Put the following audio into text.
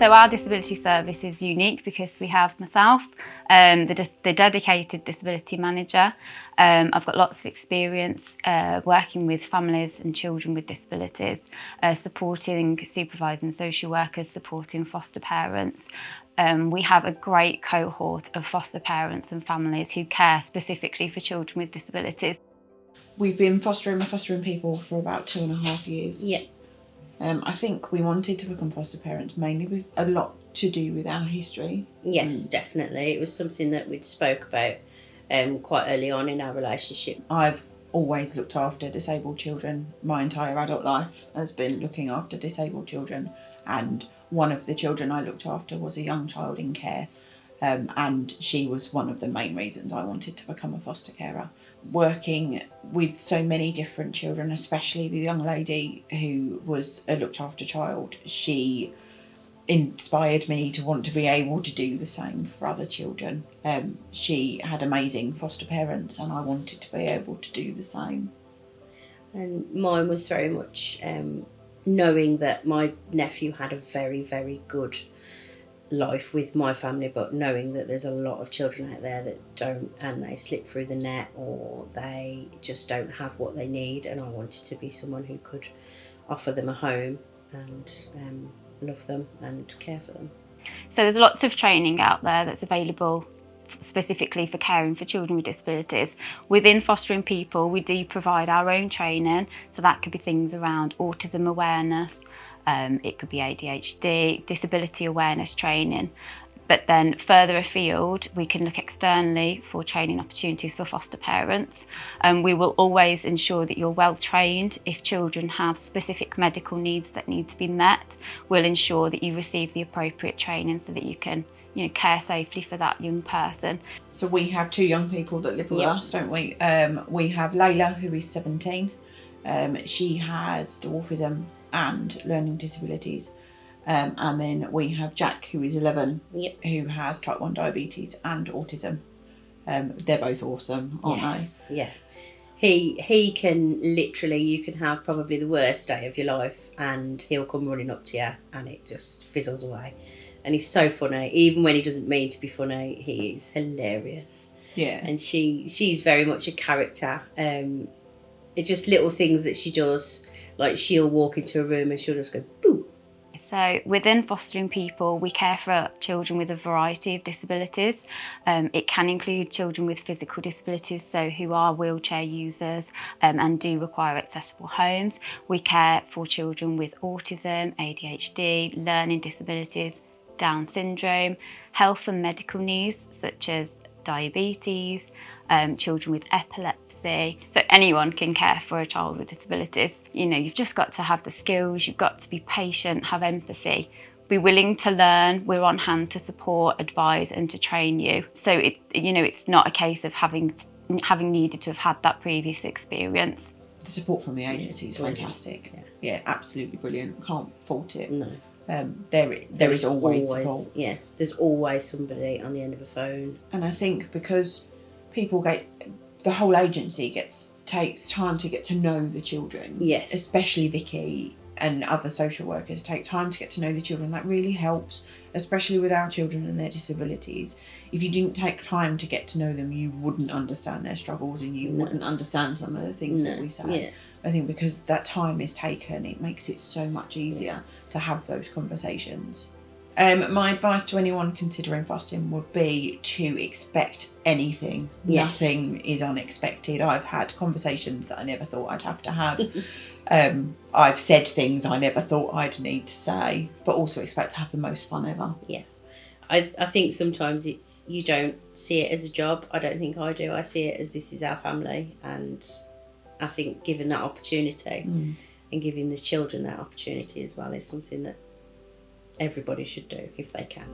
So our disability service is unique because we have myself, the dedicated disability manager. I've got lots of experience working with families and children with disabilities, supporting, supervising social workers, supporting foster parents. We have a great cohort of foster parents and families who care specifically for children with disabilities. We've been fostering people for about 2.5 years. Yeah. I think we wanted to become foster parents mainly with a lot to do with our history. Yes, definitely. It was something that we'd spoke about quite early on in our relationship. I've always looked after disabled children. My entire adult life has been looking after disabled children, and one of the children I looked after was a young child in care, and she was one of the main reasons I wanted to become a foster carer. Working with so many different children, especially the young lady who was a looked after child, she inspired me to want to be able to do the same for other children. She had amazing foster parents and I wanted to be able to do the same. And mine was very much knowing that my nephew had a very, very good life with my family, but knowing that there's a lot of children out there that don't, and they slip through the net or they just don't have what they need, and I wanted to be someone who could offer them a home and love them and care for them. So there's lots of training out there that's available specifically for caring for children with disabilities. Within Fostering People, we do provide our own training, so that could be things around autism awareness, it could be ADHD, disability awareness training. But then further afield, we can look externally for training opportunities for foster parents. We will always ensure that you're well trained. If children have specific medical needs that need to be met, we'll ensure that you receive the appropriate training so that you can care safely for that young person. So we have 2 young people that live with us, don't we? We have Layla, who is 17. She has dwarfism and learning disabilities. And then we have Jack, who is 11, who has type 1 diabetes and autism. They're both awesome, aren't they? Yeah. He can literally, you can have probably the worst day of your life and he'll come running up to you and it just fizzles away. And he's so funny. Even when he doesn't mean to be funny, he is hilarious. Yeah. And she's very much a character. It's just little things that she does. Like she'll walk into a room and she'll just go, boo. So within Fostering People, we care for children with a variety of disabilities. It can include children with physical disabilities, so who are wheelchair users and do require accessible homes. We care for children with autism, ADHD, learning disabilities, Down syndrome, health and medical needs such as diabetes, children with epilepsy. So anyone can care for a child with disabilities. You've just got to have the skills, you've got to be patient, have empathy, be willing to learn. We're on hand to support, advise and to train you. So it's not a case of having needed to have had that previous experience. The support from the agency is fantastic. Yeah, absolutely brilliant. Can't fault it. No. There is always support. Yeah, there's always somebody on the end of a phone. And I think because the whole agency takes time to get to know the children. Yes. Especially Vicky and other social workers take time to get to know the children. That really helps, especially with our children and their disabilities. If you didn't take time to get to know them, you wouldn't understand their struggles and you wouldn't understand some of the things that we say. Yeah. I think because that time is taken, it makes it so much easier to have those conversations. My advice to anyone considering fostering would be to expect anything. Yes. Nothing is unexpected. I've had conversations that I never thought I'd have to have. I've said things I never thought I'd need to say, but also expect to have the most fun ever. Yeah. I think sometimes you don't see it as a job. I don't think I do. I see it as this is our family, and I think giving that opportunity and giving the children that opportunity as well is something that everybody should do if they can.